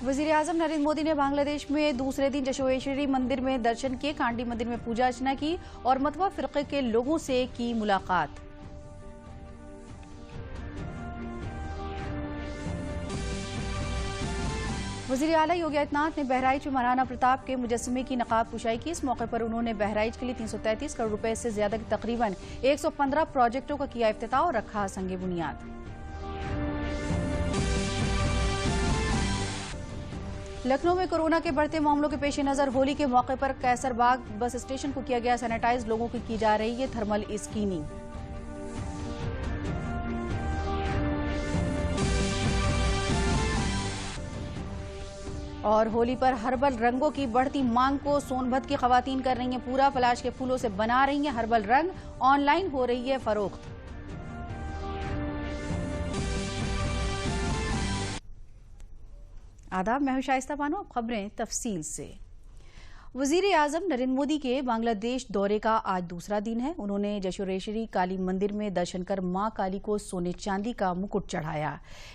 वज़ीर-ए-आज़म नरेंद्र मोदी ने बांग्लादेश में दूसरे दिन जशोरेश्वरी मंदिर में दर्शन किए, कांडी मंदिर में पूजा अर्चना की और मतवा फिरके के लोगों से की मुलाकात। वज़ीर आला योगी आदित्यनाथ ने बहराइच में महाराणा प्रताप के मुजस्समे की नकाब कुशाई की। इस मौके पर उन्होंने बहराइच के लिए 333 करोड़ रुपए से ज्यादा के तकरीबन 115 प्रोजेक्टों का किया इफ्तिताह और रखा संगे बुनियाद। लखनऊ में कोरोना के बढ़ते मामलों के पेश नजर होली के मौके पर कैसरबाग बस स्टेशन को किया गया सैनिटाइज, लोगों की जा रही है थर्मल स्क्रीनिंग। और होली पर हर्बल रंगों की बढ़ती मांग को सोनभद्र की खवातीन कर रही हैं पूरा, पलाश के फूलों से बना रही हैं हर्बल रंग, ऑनलाइन हो रही है फरोख्त। आदाब, मैं हूं शाइस्ता बानो। खबरें तफसील से। वज़ीर-ए-आज़म नरेंद्र मोदी के बांग्लादेश दौरे का आज दूसरा दिन है। उन्होंने जशोरेश्वरी काली मंदिर में दर्शन कर मां काली को सोने चांदी का मुकुट चढ़ाया।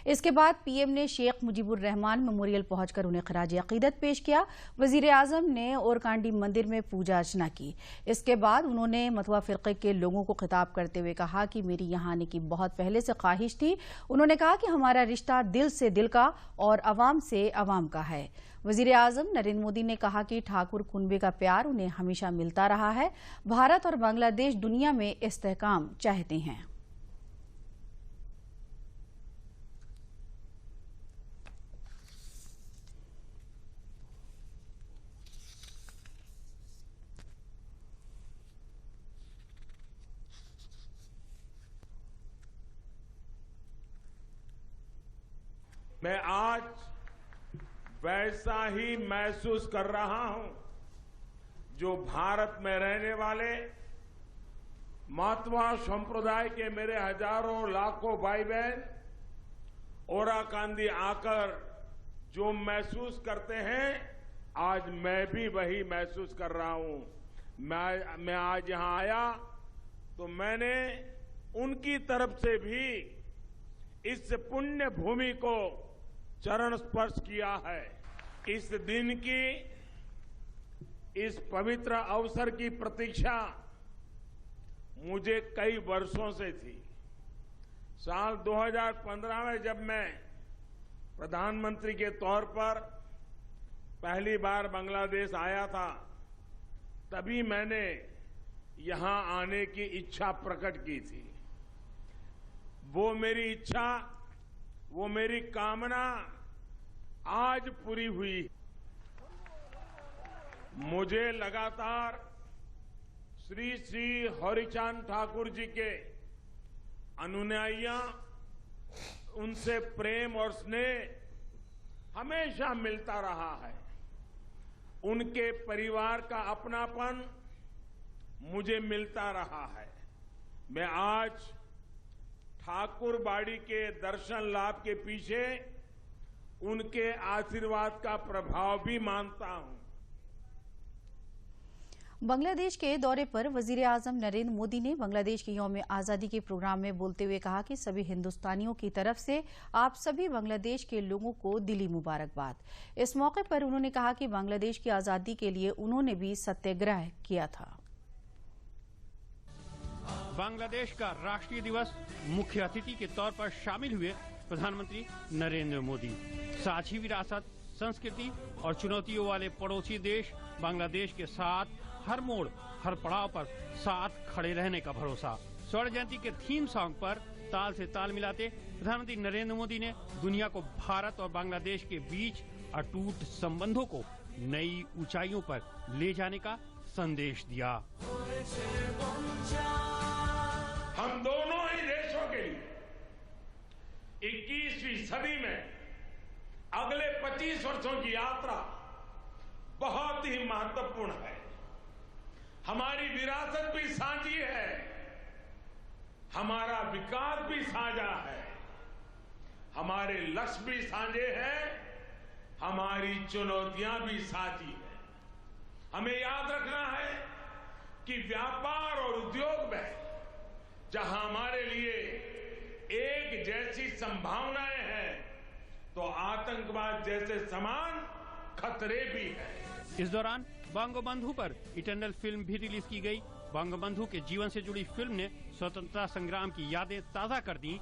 इसके बाद पीएम ने शेख मुजीबुर रहमान मेमोरियल पहुंचकर उन्हें खराज अकीदत पेश किया। वज़ीर-ए-आज़म ने ओरकांडी मंदिर में पूजा अर्चना की। इसके बाद उन्होंने मतवा फिरके के लोगों को खिताब करते हुए कहा कि मेरी यहाँ आने की बहुत पहले से ख्वाहिश थी। उन्होंने कहा कि हमारा रिश्ता दिल से दिल का और अवाम से अवाम का है। वज़ीर-ए-आज़म नरेंद्र मोदी ने कहा कि ठाकुर कुनबे का प्यार उन्हें हमेशा मिलता रहा है। भारत और बांग्लादेश दुनिया में इस्तेहकाम चाहते हैं। मैं आज वैसा ही महसूस कर रहा हूं जो भारत में रहने वाले मातवा संप्रदाय के मेरे हजारों लाखों भाई बहन ओराकांदी आकर जो महसूस करते हैं, आज मैं भी वही महसूस कर रहा हूं। मैं आज यहां आया तो मैंने उनकी तरफ से भी इस पुण्य भूमि को चरण स्पर्श किया है। इस दिन की, इस पवित्र अवसर की प्रतीक्षा मुझे कई वर्षों से थी। साल 2015 में जब मैं प्रधानमंत्री के तौर पर पहली बार बांग्लादेश आया था, तभी मैंने यहां आने की इच्छा प्रकट की थी। वो मेरी इच्छा, वो मेरी कामना आज पूरी हुई। मुझे लगातार श्री श्री हरिचांद ठाकुर जी के अनुयायियां, उनसे प्रेम और स्नेह हमेशा मिलता रहा है। उनके परिवार का अपनापन मुझे मिलता रहा है। मैं आज ठाकुरबाड़ी के दर्शन लाभ के पीछे उनके आशीर्वाद का प्रभाव भी मानता हूं। बांग्लादेश के दौरे पर वज़ीर-ए-आज़म नरेंद्र मोदी ने बांग्लादेश के यौम आज़ादी के प्रोग्राम में बोलते हुए कहा कि सभी हिंदुस्तानियों की तरफ से आप सभी बांग्लादेश के लोगों को दिली मुबारकबाद। इस मौके पर उन्होंने कहा कि बांग्लादेश की आज़ादी के लिए उन्होंने भी सत्याग्रह किया था। बांग्लादेश का राष्ट्रीय दिवस मुख्य अतिथि के तौर पर शामिल हुए प्रधानमंत्री नरेंद्र मोदी। साझी विरासत, संस्कृति और चुनौतियों वाले पड़ोसी देश बांग्लादेश के साथ हर मोड़, हर पड़ाव पर साथ खड़े रहने का भरोसा। स्वर्ण जयंती के थीम सॉन्ग पर ताल से ताल मिलाते प्रधानमंत्री नरेंद्र मोदी ने दुनिया को भारत और बांग्लादेश के बीच अटूट संबंधों को नई ऊंचाइयों पर ले जाने का संदेश दिया। हम दोनों ही देशों के लिए 21वीं सदी में अगले 25 वर्षों की यात्रा बहुत ही महत्वपूर्ण है। हमारी विरासत भी साझी है, हमारा विकास भी साझा है, हमारे लक्ष्य भी साझे हैं, हमारी चुनौतियां भी साझी हैं। हमें याद रखना है कि व्यापार और उद्योग में जहां हमारे लिए एक जैसी संभावनाएं हैं, तो आतंकवाद जैसे समान खतरे भी हैं। इस दौरान बंगबंधु पर इटर्नल फिल्म भी रिलीज की गई। बंगबंधु के जीवन से जुड़ी फिल्म ने स्वतंत्रता संग्राम की यादें ताजा कर दी,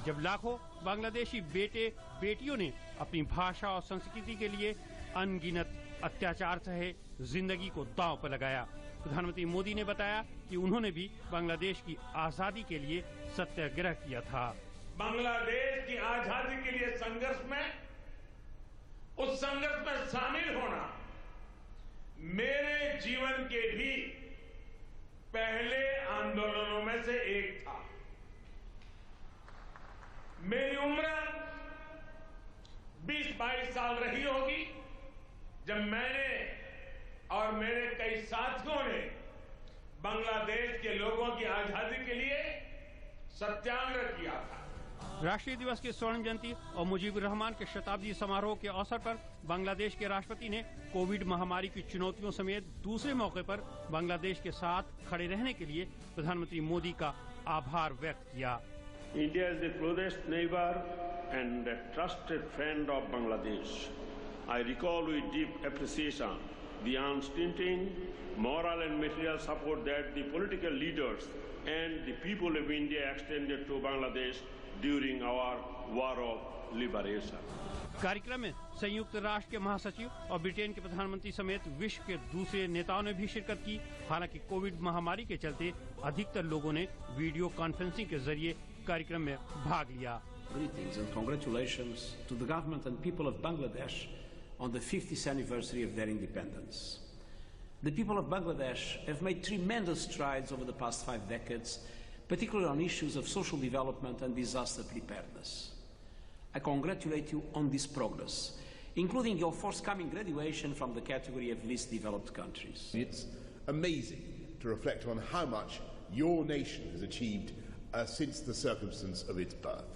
जब लाखों बांग्लादेशी बेटे बेटियों ने अपनी भाषा और संस्कृति के लिए अनगिनत अत्याचार सहे जिंदगी को दांव पर लगाया। प्रधानमंत्री मोदी ने बताया कि उन्होंने भी बांग्लादेश की आजादी के लिए सत्याग्रह किया था। बांग्लादेश की आजादी के लिए संघर्ष में, उस संघर्ष में शामिल होना मेरे जीवन के भी पहले आंदोलनों में से एक था। मेरी उम्र 20-22 साल रही होगी जब मैंने और मेरे कई साथियों ने बांग्लादेश के लोगों की आजादी के लिए सत्याग्रह किया था। राष्ट्रीय दिवस के स्वर्ण जयंती और मुजीबुर रहमान के शताब्दी समारोह के अवसर पर बांग्लादेश के राष्ट्रपति ने कोविड महामारी की चुनौतियों समेत दूसरे मौके पर बांग्लादेश के साथ खड़े रहने के लिए प्रधानमंत्री मोदी का आभार व्यक्त किया। India is the closest neighbor and a trusted friend of Bangladesh. I recall with deep appreciation the unstinting moral and material support that the political leaders and the people of India extended to Bangladesh during our war of liberation. कार्यक्रम में संयुक्त राष्ट्र के महासचिव और Britain के प्रधानमंत्री समेत विश्व के दूसरे नेताओं ने भी शिरकत की। हालांकि कोविड महामारी के चलते अधिकतर लोगों ने वीडियो कॉन्फ्रेंसिंग के जरिए कार्यक्रम में भाग लिया। Greetings and congratulations to the government and people of Bangladesh on the 50th anniversary of their independence. The people of Bangladesh have made tremendous strides over the past 5 decades, particularly on issues of social development and disaster preparedness. I congratulate you on this progress, including your forthcoming graduation from the category of least developed countries. It's amazing to reflect on how much your nation has achieved since the circumstance of its birth.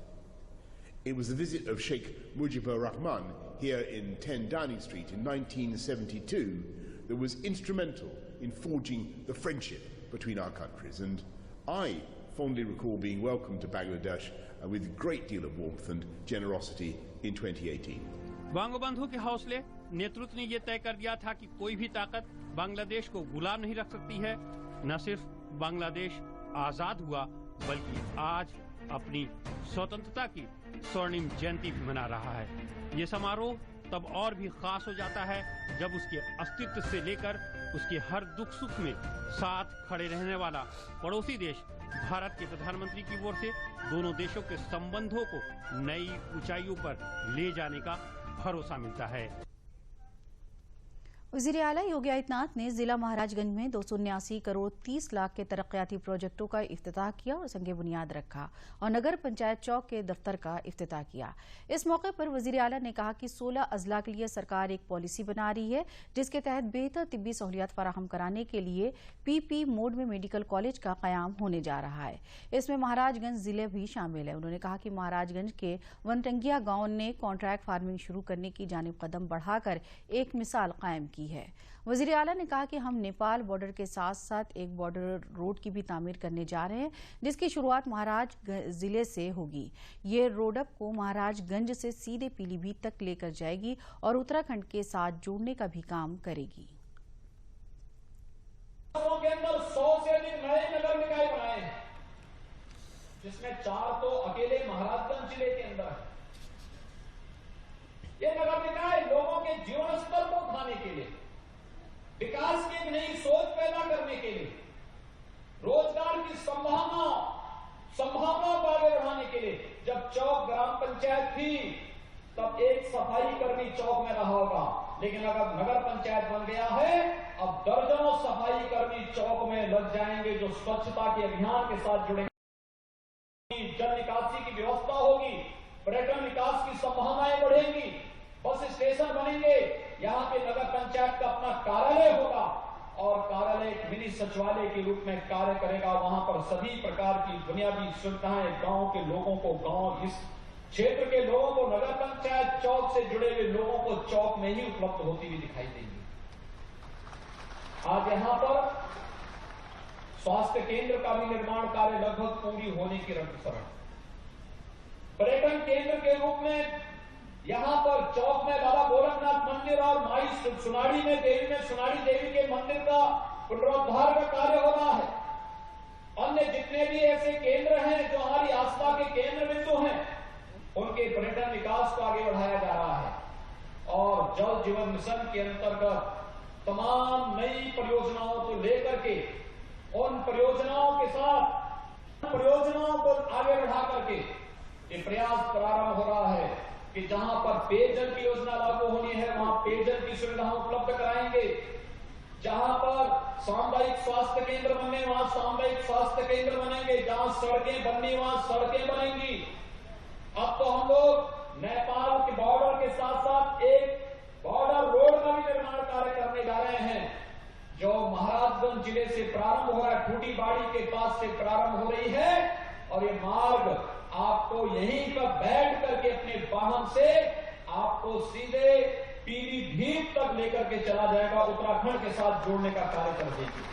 It was the visit of Sheikh Mujibur Rahman here in 10 Downing Street in 1972 that was instrumental in forging the friendship between our countries, and I fondly recall being welcomed to Bangladesh with a great deal of warmth and generosity in 2018. Bangabandhu के हौसले नेतृत्व ने यह तय कर दिया था कि कोई भी ताकत बांग्लादेश को गुलाम नहीं रख सकती है। न सिर्फ बांग्लादेश आजाद हुआ, बल्कि आज अपनी स्वतंत्रता की स्वर्णिम जयंती भी मना रहा है। ये समारोह तब और भी खास हो जाता है जब उसके अस्तित्व से लेकर उसके हर दुख सुख में साथ खड़े रहने वाला पड़ोसी देश भारत के प्रधानमंत्री की ओर से दोनों देशों के संबंधों को नई ऊंचाइयों पर ले जाने का भरोसा मिलता है। वज़ीर आला योगी आदित्यनाथ ने जिला महाराजगंज में 279 करोड़ 30 लाख के तरक्याती प्रोजेक्टों का इफ्तिताह किया और संगे बुनियाद रखा और नगर पंचायत चौक के दफ्तर का इफ्तिताह किया। इस मौके पर वज़ीर आला ने कहा कि 16 अजला के लिए सरकार एक पॉलिसी बना रही है, जिसके तहत बेहतर तिब्बी सहूलियात फराहम कराने के लिए पीपी मोड में मेडिकल कॉलेज का कयाम होने जा रहा है। इसमें महाराजगंज जिले भी शामिल है। उन्होंने कहा कि महाराजगंज के वनटंगिया गांव ने कॉन्ट्रैक्ट फार्मिंग शुरू करने की जानिब कदम बढ़ाकर एक मिसाल कायम की है। वज़ीर आला ने कहा कि हम नेपाल बॉर्डर के साथ साथ एक बॉर्डर रोड की भी तामीर करने जा रहे हैं, जिसकी शुरुआत महाराज जिले से होगी। ये रोड अब को महाराजगंज से सीधे पीलीभीत तक लेकर जाएगी और उत्तराखंड के साथ जोड़ने का भी काम करेगी। के अंदर 100 से अधिक नए नगर निकाय बनाए हैं, जिसमें 4 तो अकेले महाराजगंज जिले के अंदर है। ये नगर निकाय लोगों के जीवन स्तर को उठाने के लिए, विकास की एक नई सोच पैदा करने के लिए, रोजगार की संभावनाओं को आगे बढ़ाने के लिए, जब चौक ग्राम पंचायत थी तब एक सफाई कर्मी चौक में रहा होगा, लेकिन अगर नगर पंचायत बन गया है अब दर्जनों सफाई कर्मी चौक में लग जाएंगे जो स्वच्छता के अभियान के साथ जुड़ेंगे। जल निकासी की व्यवस्था होगी, पर्यटन विकास की संभावनाएं बढ़ेंगी, बस स्टेशन बनेंगे, यहाँ पे नगर पंचायत का अपना कार्यालय होगा और कार्यालय एक मिनी सचिवालय के रूप में कार्य करेगा। वहां पर सभी प्रकार की बुनियादी सुविधाएं गांव के लोगों को, गांव इस क्षेत्र के लोगों को, नगर पंचायत चौक से जुड़े हुए लोगों को चौक में ही उपलब्ध होती हुई दिखाई देंगी। आज यहां पर स्वास्थ्य केंद्र का भी निर्माण कार्य लगभग पूरी होने की रफ्तार। पर्यटन केंद्र के रूप में यहाँ पर चौक में बाबा गोरखनाथ मंदिर और माई सुनाड़ी में सुनाड़ी देवी के मंदिर का पुनरुद्धार का कार्य हो रहा है। अन्य जितने भी ऐसे केंद्र हैं जो हमारी आस्था के केंद्र बिंदु हैं, उनके पर्यटन विकास को आगे बढ़ाया जा रहा है। और जल जीवन मिशन के अंतर्गत तमाम नई परियोजनाओं को लेकर के उन परियोजनाओं के साथ परियोजनाओं को आगे बढ़ा करके ये प्रयास प्रारंभ हो रहा है कि जहां पर पेयजल की योजना लागू होनी है वहां पेयजल की सुविधा उपलब्ध कराएंगे। जहां पर सामुदायिक स्वास्थ्य केंद्र बनने वहां सामुदायिक स्वास्थ्य केंद्र बनेंगे। जहां सड़कें बननी वहां सड़कें बनेंगी। अब तो हम लोग नेपाल के बॉर्डर के साथ साथ एक बॉर्डर रोड का भी निर्माण कार्य करने जा रहे हैं, जो महाराजगंज जिले से प्रारंभ हो रहा है, ठूटीबाड़ी के पास से प्रारंभ हो रही है। और ये मार्ग आपको यहीं पर बैठ करके अपने वाहन से आपको सीधे पीलीभीत तक लेकर के चला जाएगा, उत्तराखंड के साथ जोड़ने का कार्य कर देगी।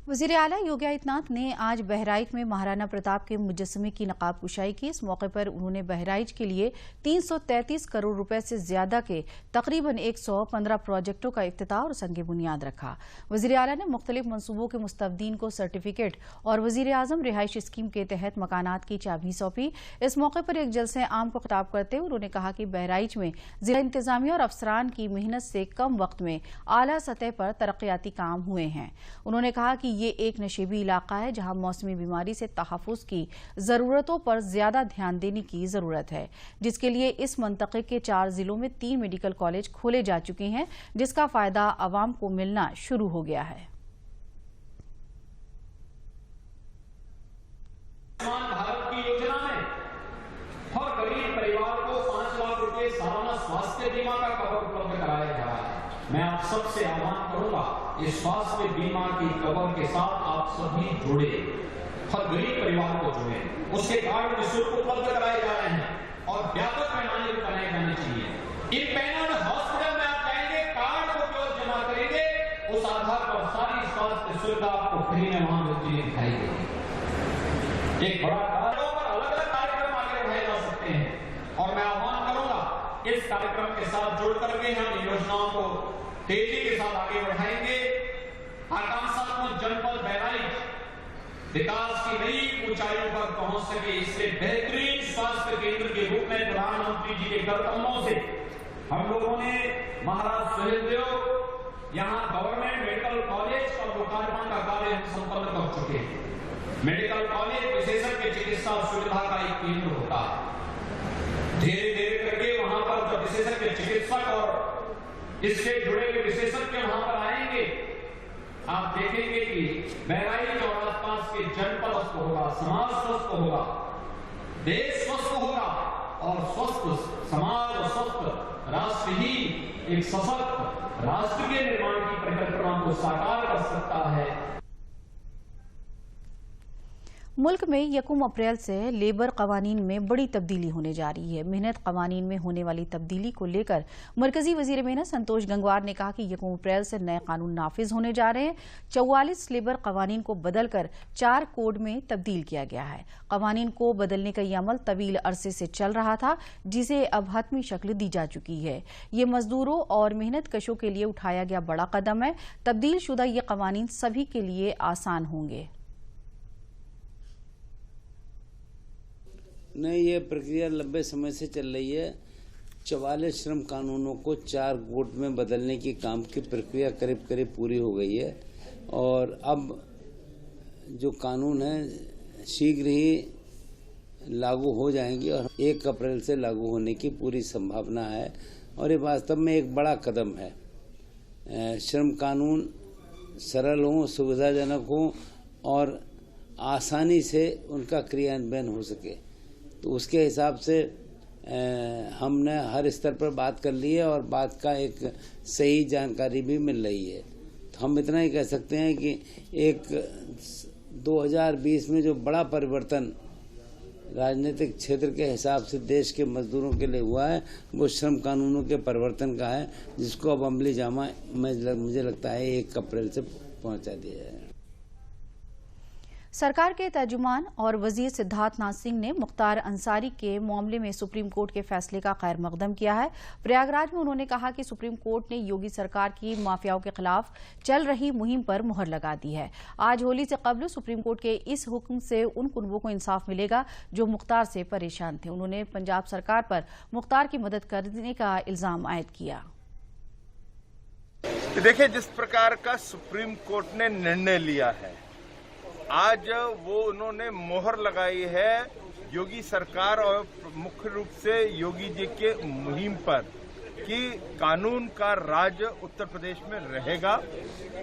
वज़ीर आला योगी आदित्यनाथ ने आज बहराइच में महाराणा प्रताप के मुजस्समे की नकाब कुशाई की। इस मौके पर उन्होंने बहराइच के लिए 333 करोड़ रुपए से ज्यादा के तकरीबन 115 प्रोजेक्टों का इफ्तिताह और संग बुनियाद रखा। वज़ीर आला ने मुख्तलिफ मंसूबों के मुस्तफदीन को सर्टिफिकेट और वज़ीर आज़म रिहाइश स्कीम के तहत मकानात की चाबी सौंपी। इस मौके पर एक जलसे आम को खिताब करते हुए उन्होंने कहा कि बहराइच में जिला इंतजामिया और अफसरान की मेहनत से कम वक्त में आला सतह पर तरक्याती काम हुए हैं। उन्होंने कहा कि ये एक नशीबी इलाका है जहां मौसमी बीमारी से तहफ़्फ़ुज़ की ज़रूरतों पर ज्यादा ध्यान देने की ज़रूरत है, जिसके लिए इस मंतक़े के 4 जिलों में 3 मेडिकल कॉलेज खोले जा चुके हैं, जिसका फ़ायदा आवाम को मिलना शुरू हो गया है। भारत की योजना में हर गरीब परिवार को 5 लाख रुपए सालाना स्वास्थ्य बीमा का कवर उपलब्ध कराया जा रहा है। मैं आप सबसे आह्वान करूंगा, इस स्वास्थ्य बीमा की कवर के साथ आप सभी जुड़े, हर गरीब परिवार को जुड़े। उसके कार्ड निःशुल्क उपलब्ध कराए जा रहे हैं और व्यापक पैमाने पर बनाए जाने चाहिए। इन पैनल हॉस्पिटल में आप जाएंगे, कार्ड को केवल जमा करेंगे, उस आधार पर सारी स्वास्थ्य सुविधा आपको फ्री में वहां मिलती हुई दिखाई देगी। एक बड़ा कार्यों पर अलग अलग कार्यक्रम आगे बढ़ाए जा सकते हैं और मैं आह्वान करूंगा, इस कार्यक्रम के साथ जुड़ करके हम योजनाओं को तेजी के साथ आगे बढ़ाएंगे। आकांक्षात्मक जनपद बहराइच विकास की नई ऊंचाइयों पर पहुंच सके, इससे बेहतरीन स्वास्थ्य केंद्र के रूप में प्रधानमंत्री जी के करतम्बों से हम लोगों ने महाराज सुहेलदेव यहां गवर्नमेंट मेडिकल कॉलेज का लोकार्पण का कार्य संपन्न कर चुके हैं। मेडिकल कॉलेज विशेषज्ञ चिकित्सा सुविधा का एक केंद्र होता है। धीरे धीरे करके वहां पर जब विशेषज्ञ चिकित्सक और इससे जुड़े हुए विशेषज्ञ वहां पर आएंगे, आप देखेंगे कि बहराइच और आसपास के जनपद स्वस्थ होगा, समाज स्वस्थ होगा, देश स्वस्थ होगा और स्वस्थ समाज और स्वस्थ राष्ट्र ही एक सशक्त राष्ट्र के निर्माण की परिकल्पना को साकार कर सकता है। मुल्क में 1 अप्रैल से लेबर कवानीन में बड़ी तब्दीली होने जा रही है। मेहनत कवानीन में होने वाली तब्दीली को लेकर मरकजी वजीर मेहनत संतोष गंगवार ने कहा कि 1 अप्रैल से नए कानून नाफिज होने जा रहे हैं। 44 लेबर कवानीन को बदलकर 4 कोड में तब्दील किया गया है। कवानीन को बदलने का यह अमल तवील अरसे से चल रहा था, जिसे अब हतमी शक्ल दी जा चुकी है। ये मजदूरों और मेहनत कशों के लिए उठाया गया बड़ा कदम है। तब्दील शुदा ये कवानीन सभी के लिए आसान होंगे। नहीं, ये प्रक्रिया लंबे समय से चल रही है। 44 श्रम कानूनों को 4 कोड में बदलने की काम की प्रक्रिया करीब करीब पूरी हो गई है और अब जो कानून है शीघ्र ही लागू हो जाएंगे और 1 अप्रैल से लागू होने की पूरी संभावना है और ये वास्तव में एक बड़ा कदम है। श्रम कानून सरल हों, सुविधाजनक हों और आसानी से उनका क्रियान्वयन हो सके, तो उसके हिसाब से हमने हर स्तर पर बात कर ली है और बात का एक सही जानकारी भी मिल रही है। तो हम इतना ही कह सकते हैं कि एक 2020 में जो बड़ा परिवर्तन राजनीतिक क्षेत्र के हिसाब से देश के मजदूरों के लिए हुआ है, वो श्रम कानूनों के परिवर्तन का है, जिसको अब अमली जामा मुझे लगता है 1 अप्रैल से पहुंचा दिया जाए। सरकार के तर्जुमान और वजीर सिद्धार्थ नाथ सिंह ने मुख्तार अंसारी के मामले में सुप्रीम कोर्ट के फैसले का खैर मकदम किया है। प्रयागराज में उन्होंने कहा कि सुप्रीम कोर्ट ने योगी सरकार की माफियाओं के खिलाफ चल रही मुहिम पर मुहर लगा दी है। आज होली से कबल सुप्रीम कोर्ट के इस हुक्म से उन कुनबों को इंसाफ मिलेगा जो मुख्तार से परेशान थे। उन्होंने पंजाब सरकार पर मुख्तार की मदद करने का इल्जाम आयद किया। देखिए, जिस प्रकार का सुप्रीम कोर्ट ने निर्णय लिया है, आज वो उन्होंने मोहर लगाई है योगी सरकार और मुख्य रूप से योगी जी के मुहिम पर कि कानून का राज उत्तर प्रदेश में रहेगा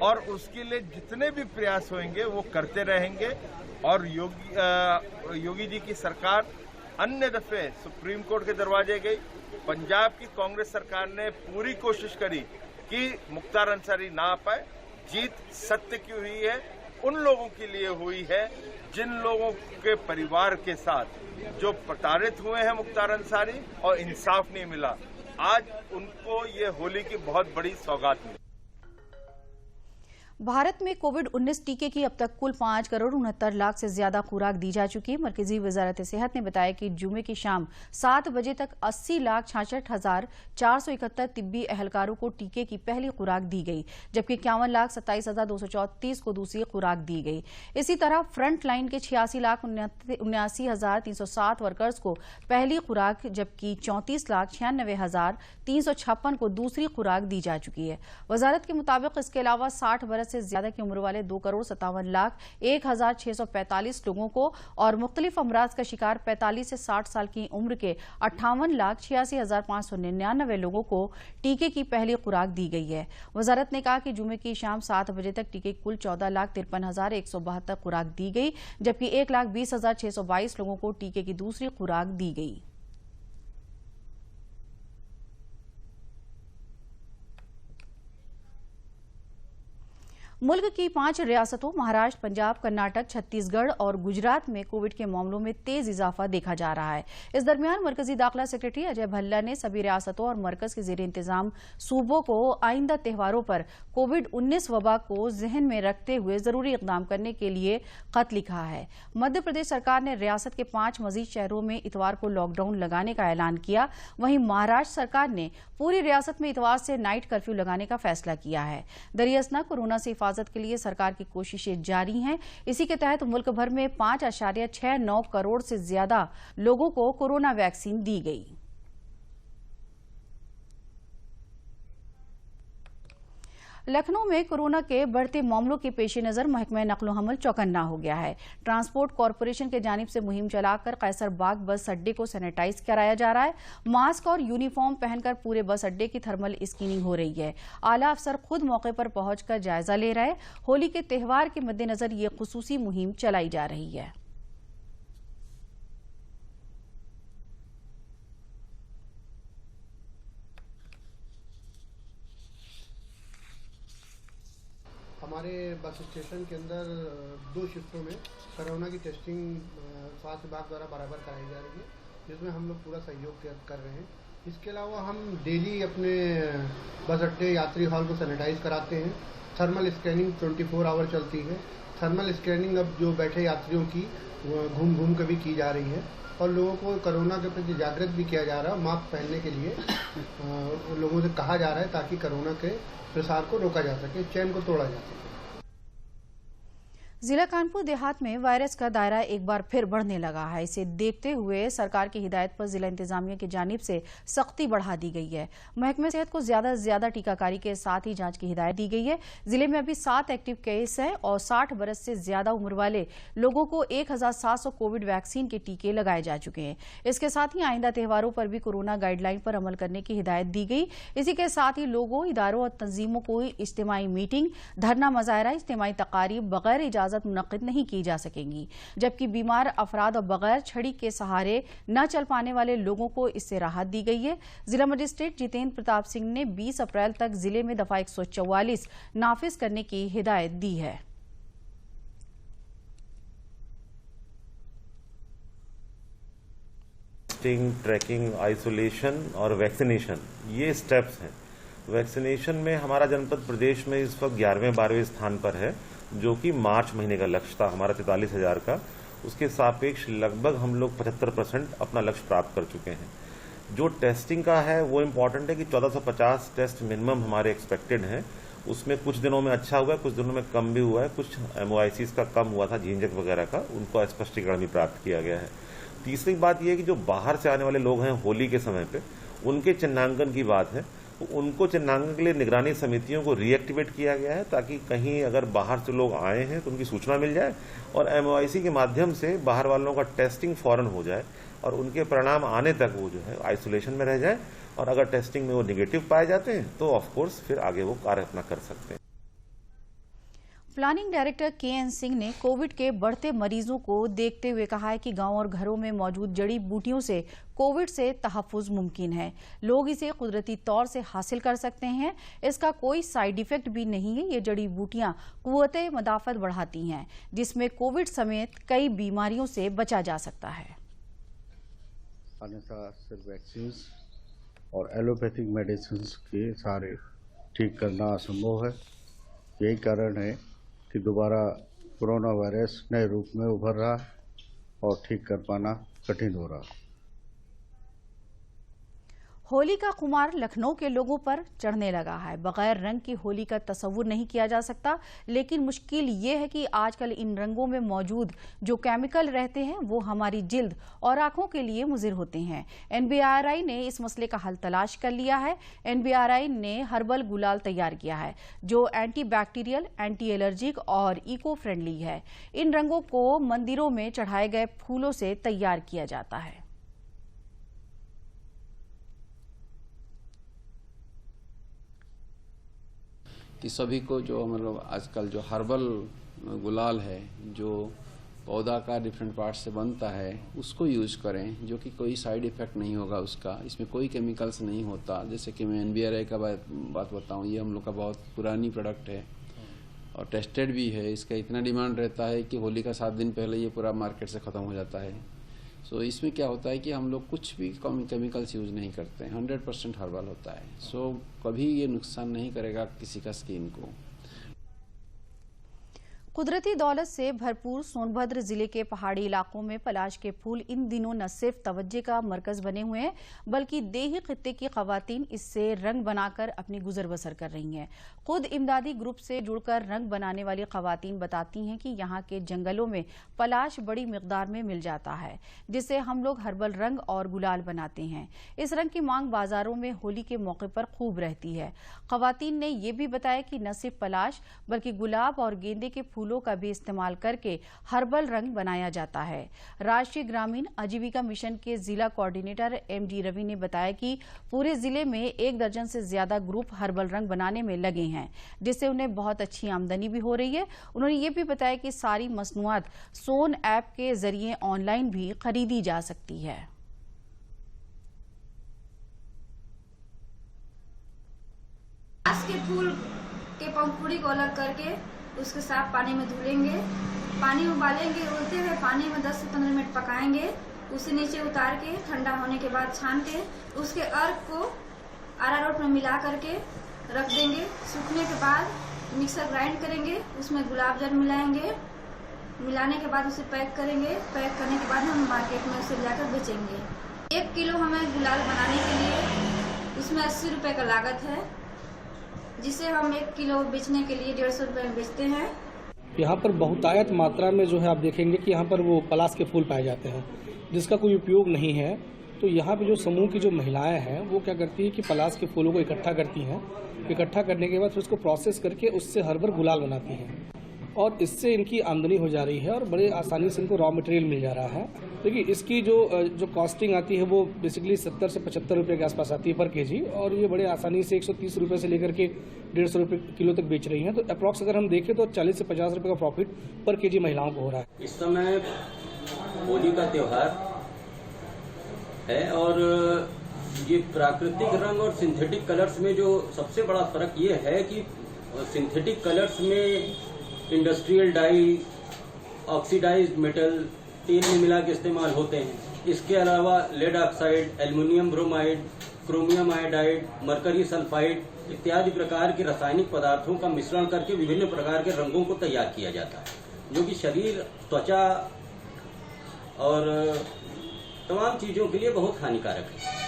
और उसके लिए जितने भी प्रयास होंगे वो करते रहेंगे। और योगी जी की सरकार अन्य दफे सुप्रीम कोर्ट के दरवाजे गई। पंजाब की कांग्रेस सरकार ने पूरी कोशिश करी कि मुख्तार अंसारी ना आ पाए। जीत सत्य की हुई है, उन लोगों के लिए हुई है जिन लोगों के परिवार के साथ जो प्रताड़ित हुए हैं मुख्तार अंसारी और इंसाफ नहीं मिला। आज उनको ये होली की बहुत बड़ी सौगात मिली। भारत में कोविड-19 टीके की अब तक कुल 5 करोड़ 69 लाख से ज्यादा खुराक दी जा चुकी है। मरकजी वजारत सेहत ने बताया कि जुमे की शाम 7 बजे तक 80,66,471 तिब्बी एहलकारों को टीके की पहली खुराक दी गई, जबकि 51,27,234 को दूसरी खुराक दी गई। इसी तरह फ्रंट लाइन के 86,79,307 वर्कर्स को पहली खुराक, जबकि 34,96,356 को दूसरी खुराक दी जा चुकी है। वजारत के मुताबिक इसके अलावा 60 वर्ष से ज्यादा की उम्र वाले 2,57,01,645 लोगों को और मुख्तलिफ अमराज का शिकार 45 से 60 साल की उम्र के 58,86,599 लोगों को टीके की पहली खुराक दी गई है। वजारत ने कहा कि जुमे की शाम 7 बजे तक टीके की कुल 14,53,172 खुराक दी गई, जबकि 1,20,622 लोगों को टीके की दूसरी खुराक दी गई। मुल्क की 5 रियासतों महाराष्ट्र, पंजाब, कर्नाटक, छत्तीसगढ़ और गुजरात में कोविड के मामलों में तेज इजाफा देखा जा रहा है। इस दरमियान मरकजी दाखिला सेक्रेटरी अजय भल्ला ने सभी रियासतों और मरकज के जेर इंतजाम सूबों को आइंदा त्योहारों पर कोविड-19 वबा को जहन में रखते हुए जरूरी इकदाम करने के लिए खत लिखा है। मध्य प्रदेश सरकार ने रियासत के 5 मजीद शहरों में इतवार को लॉकडाउन लगाने का ऐलान किया। वहीं महाराष्ट्र सरकार ने पूरी रियासत में इतवार से नाइट कर्फ्यू लगाने का फैसला किया है। दरियासना कोरोना से हिफाजत के लिए सरकार की कोशिशें जारी हैं। इसी के तहत मुल्क भर में 5.69 करोड़ से ज्यादा लोगों को कोरोना वैक्सीन दी गई। लखनऊ में कोरोना के बढ़ते मामलों के पेश नजर महकमा नक्लो हमल चौकन्ना हो गया है। ट्रांसपोर्ट कॉरपोरेशन के जानिब से मुहिम चलाकर कैसरबाग बस अड्डे को सैनिटाइज कराया जा रहा है। मास्क और यूनिफॉर्म पहनकर पूरे बस अड्डे की थर्मल स्क्रीनिंग हो रही है। आला अफसर खुद मौके पर पहुंचकर जायजा ले रहे हैं। होली के त्यौहार के मद्देनजर ये खुसूसी मुहिम चलाई जा रही है। हमारे बस स्टेशन के अंदर 2 शिफ्टों में कोरोना की टेस्टिंग स्वास्थ्य विभाग द्वारा बराबर कराई जा रही है, जिसमें हम लोग पूरा सहयोग कर रहे हैं। इसके अलावा हम डेली अपने बस अड्डे यात्री हॉल को सैनिटाइज कराते हैं। थर्मल स्कैनिंग 24 आवर चलती है। थर्मल स्कैनिंग अब जो बैठे यात्रियों की घूम घूम कर भी की जा रही है और लोगों को कोरोना के प्रति जागृत भी किया जा रहा है। मास्क पहनने के लिए लोगों से कहा जा रहा है ताकि कोरोना के प्रसार को रोका जा सके, चैन को तोड़ा जा सके। जिला कानपुर देहात में वायरस का दायरा एक बार फिर बढ़ने लगा है। इसे देखते हुए सरकार की हिदायत पर जिला इंतजामिया की जानिब से सख्ती बढ़ा दी गई है। महकमे सेहत को ज्यादा से ज्यादा टीकाकारी के साथ ही जांच की हिदायत दी गई है। जिले में अभी 7 एक्टिव केस है और 60 वर्ष से ज्यादा उम्र वाले लोगों को 1700 कोविड वैक्सीन के टीके लगाए जा चुके हैं। इसके साथ ही आइंदा त्योहारों पर भी कोरोना गाइडलाइन पर अमल करने की हिदायत दी गई। इसी के साथ ही लोगों, इदारों और तंजीमों को इज्तिमाई मीटिंग, धरना मुजाहरा, इज्तिमाई तकारीब बगैर इजाजत मुनक्किद नहीं की जा सकेंगी, जबकि बीमार अफराद और बगैर छड़ी के सहारे न चल पाने वाले लोगों को इससे राहत दी गई है। जिला मजिस्ट्रेट जितेंद्र प्रताप सिंह ने 20 अप्रैल तक जिले में दफा 144 नाफिज करने की हिदायत दी है। ट्रैकिंग, आइसोलेशन और वैक्सीनेशन, ये स्टेप्स हैं। वैक्सीनेशन में हमारा जनपद प्रदेश में इस वक्त 11वें 12वें स्थान पर है, जो कि मार्च महीने का लक्ष्य था हमारा 43,000 का, उसके सापेक्ष लगभग हम लोग 75% अपना लक्ष्य प्राप्त कर चुके हैं। जो टेस्टिंग का है वो इम्पॉर्टेंट है कि 1450 टेस्ट मिनिमम हमारे एक्सपेक्टेड हैं। उसमें कुछ दिनों में अच्छा हुआ है, कुछ दिनों में कम भी हुआ है, कुछ MOICs का कम हुआ था, झींझक वगैरह का, उनको स्पष्टीकरण भी प्राप्त किया गया है। तीसरी बात यह है कि जो बाहर से आने वाले लोग हैं होली के समय पे, उनके चिन्हांकन की बात है, तो उनको चिन्हांकन के लिए निगरानी समितियों को रीएक्टिवेट किया गया है, ताकि कहीं अगर बाहर से लोग आए हैं तो उनकी सूचना मिल जाए और MOIC के माध्यम से बाहर वालों का टेस्टिंग फौरन हो जाए और उनके परिणाम आने तक वो जो है आइसोलेशन में रह जाए, और अगर टेस्टिंग में वो निगेटिव पाए जाते हैं तो ऑफ कोर्स फिर आगे वो कार्य अपना कर सकते हैं। प्लानिंग डायरेक्टर KN सिंह ने कोविड के बढ़ते मरीजों को देखते हुए कहा है कि गांव और घरों में मौजूद जड़ी बूटियों से कोविड से तहफ्फुज मुमकिन है। लोग इसे कुदरती तौर से हासिल कर सकते हैं, इसका कोई साइड इफेक्ट भी नहीं है। ये जड़ी बूटियां कुव्वते मदाफत बढ़ाती हैं, जिसमें कोविड समेत कई बीमारियों से बचा जा सकता है। अन्यथा सिर्फ वैक्सीन और एलोपैथिक मेडिसिन के सारे ठीक करना असंभव है। यही कारण है कि दोबारा कोरोना वायरस नए रूप में उभर रहा और ठीक कर पाना कठिन हो रहा। होली का खुमार लखनऊ के लोगों पर चढ़ने लगा है। बगैर रंग की होली का तस्वुर नहीं किया जा सकता, लेकिन मुश्किल ये है कि आजकल इन रंगों में मौजूद जो केमिकल रहते हैं वो हमारी जिल्द और आंखों के लिए मुजिर होते हैं। NBRI ने इस मसले का हल तलाश कर लिया है। NBRI ने हर्बल गुलाल तैयार किया है जो एंटी बैक्टीरियल, एंटी एलर्जिक और इको फ्रेंडली है। इन रंगों को मंदिरों में चढ़ाए गए फूलों से तैयार किया जाता है। कि सभी को जो मतलब आजकल जो हर्बल गुलाल है, जो पौधा का डिफरेंट पार्ट से बनता है, उसको यूज करें, जो कि कोई साइड इफेक्ट नहीं होगा उसका, इसमें कोई केमिकल्स नहीं होता। जैसे कि मैं NBRI का बात बताऊं, ये हम लोग का बहुत पुरानी प्रोडक्ट है और टेस्टेड भी है। इसका इतना डिमांड रहता है कि होली का 7 दिन पहले ये पूरा मार्केट से ख़त्म हो जाता है। सो इसमें क्या होता है कि हम लोग कुछ भी केमिकल्स यूज़ नहीं करते, 100% हर्बल होता है। सो कभी ये नुकसान नहीं करेगा किसी का स्किन को। कुदरती दौलत से भरपूर सोनभद्र जिले के पहाड़ी इलाकों में पलाश के फूल इन दिनों न सिर्फ तवज्जो का मरकज बने हुए हैं, बल्कि देही खित्ते की खवातीन इससे रंग बनाकर अपनी गुजर बसर कर रही हैं। खुद इमदादी ग्रुप से जुड़कर रंग बनाने वाली खवातीन बताती हैं कि यहाँ के जंगलों में पलाश बड़ी मिकदार में मिल जाता है, जिससे हम लोग हर्बल रंग और गुलाल बनाते हैं। इस रंग की मांग बाजारों में होली के मौके पर खूब रहती है। खवातीन ने ये भी बताया कि न सिर्फ पलाश बल्कि गुलाब और गेंदे के फूलों का भी इस्तेमाल करके हर्बल रंग बनाया जाता है। राष्ट्रीय ग्रामीण आजीविका मिशन के जिला कोऑर्डिनेटर MD रवि ने बताया कि पूरे जिले में 1 दर्जन से ज्यादा ग्रुप हर्बल रंग बनाने में लगे हैं, जिससे उन्हें बहुत अच्छी आमदनी भी हो रही है। उन्होंने ये भी बताया कि सारी मसनूआत सोन ऐप के जरिए ऑनलाइन भी खरीदी जा सकती है। के फूल के पंखुड़ी को अलग करके उसके साफ पानी में धुलेंगे, पानी उबालेंगे, उबलते हुए पानी में 10 से 15 मिनट पकाएंगे। उसे नीचे उतार के ठंडा होने के बाद छान के उसके अर्क को अरारोट में मिला करके रख देंगे। सूखने के बाद मिक्सर ग्राइंड करेंगे, उसमें गुलाब जल मिलाएंगे, मिलाने के बाद उसे पैक करेंगे। पैक करने के बाद हम मार्केट में उसे लाकर बेचेंगे। 1 किलो हमें गुलाल बनाने के लिए उसमें 80 रुपए का लागत है, जिसे हम 1 किलो बेचने के लिए 150 रुपए में बेचते हैं। यहाँ पर बहुतायत मात्रा में जो है आप देखेंगे कि यहाँ पर वो पलाश के फूल पाए जाते हैं, जिसका कोई उपयोग नहीं है। तो यहाँ पे जो समूह की जो महिलाएं हैं वो क्या करती है कि पलाश के फूलों को इकट्ठा करती हैं। इकट्ठा करने के बाद फिर उसको प्रोसेस करके उससे हर्बल गुलाल बनाती हैं और इससे इनकी आमदनी हो जा रही है और बड़े आसानी से इनको रॉ मटेरियल मिल जा रहा है। देखिए इसकी जो कॉस्टिंग आती है वो बेसिकली 70 से 75 रुपये के आसपास आती है पर केजी, और ये बड़े आसानी से 130 रुपये से लेकर के 150 रुपये किलो तक बेच रही हैं। तो अप्रॉक्स अगर हम देखें तो 40 से 50 रुपये का प्रॉफिट पर केजी महिलाओं को हो रहा है। इस समय होली का त्यौहार है और ये प्राकृतिक रंग और सिंथेटिक कलर्स में जो सबसे बड़ा फर्क ये है कि सिंथेटिक कलर्स में इंडस्ट्रियल डाई, ऑक्सीडाइज्ड मेटल तेल में मिला के इस्तेमाल होते हैं। इसके अलावा lead oxide, aluminium bromide, chromium iodide, mercury sulphide इत्यादि प्रकार के रासायनिक पदार्थों का मिश्रण करके विभिन्न प्रकार के रंगों को तैयार किया जाता है, जो कि शरीर, त्वचा और तमाम चीजों के लिए बहुत हानिकारक है।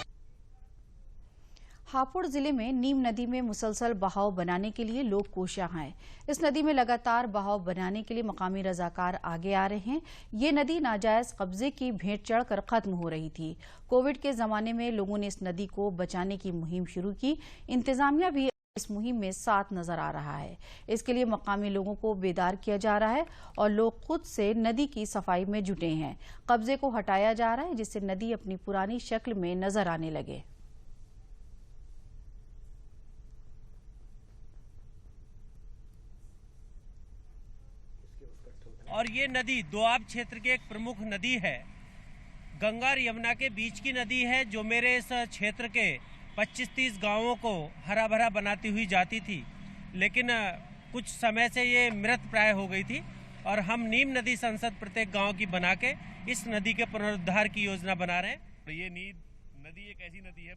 हापुड़ जिले में नीम नदी में मुसलसल बहाव बनाने के लिए लोग कोशियां हैं। इस नदी में लगातार बहाव बनाने के लिए मकामी रजाकार आगे आ रहे हैं। ये नदी नाजायज कब्जे की भेंट चढ़कर खत्म हो रही थी। कोविड के जमाने में लोगों ने इस नदी को बचाने की मुहिम शुरू की। इंतजामिया भी इस मुहिम में साथ नजर आ रहा है। इसके लिए मकामी लोगों को बेदार किया जा रहा है और लोग खुद से नदी की सफाई में जुटे हैं। कब्जे को हटाया जा रहा है जिससे नदी अपनी पुरानी शक्ल में नजर आने लगे। और ये नदी दोआब क्षेत्र की एक प्रमुख नदी है। गंगा और यमुना के बीच की नदी है, जो मेरे इस क्षेत्र के 25-30 गांवों को हरा भरा बनाती हुई जाती थी, लेकिन कुछ समय से ये मृत प्राय हो गई थी और हम नीम नदी संसद प्रत्येक गांव की बना के इस नदी के पुनरुद्धार की योजना बना रहे हैं। तो ये नदी एक ऐसी नदी है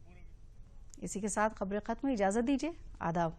इसी के साथ खबरें खत्म। इजाजत दीजिए। आदाब।